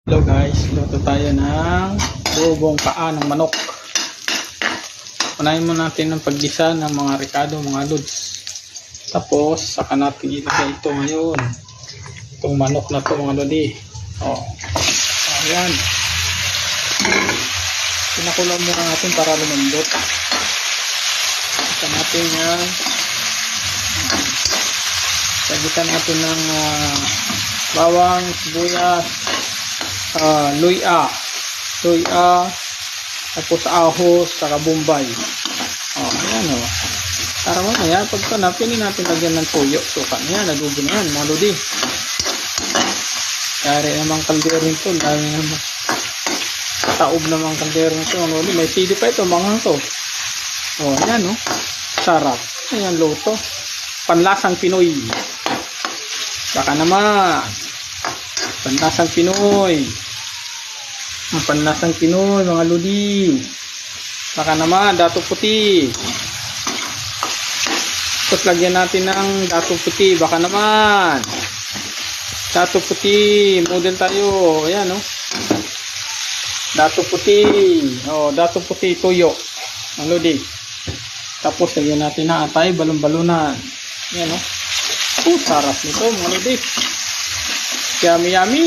Hello guys, luto tayo ng adobong paa ng manok. Unahin muna natin ang paggisa ng mga rekado, mga lods. Tapos, saka natin ilagay ito ngayon. Itong manok na ito mga lodi. Ayan. Pinakulang muna natin para lumambot. Saka natin yan. Pagitan natin ng bawang, sibuyas, luya, tapos ahos, saka bombay. Ayan o. Para mamaya, pagka napili natin lagyan ng tuyo, suka niya, nagugo na yan, mga lodi. Kaya naman kaldero nito, dahil naman taob naman kaldero nito, mga lodi. May sili pa ito, manghang to. Ayan o. Sarap. Ayan, luto. Panlasang Pinoy. Baka naman. Panlasang Pinoy. Ang panlasang Pinoy, mga lodi. Baka naman, dato puti. Tapos lagyan natin ng dato puti. Baka naman. Dato puti. Model tayo. Ayan, o. Dato puti. Dato puti, tuyo. Mga lodi. Tapos lagyan natin na atay, balon-balunan. Ayan, o. Sarap nito, mga lodi. Yummy, yummy.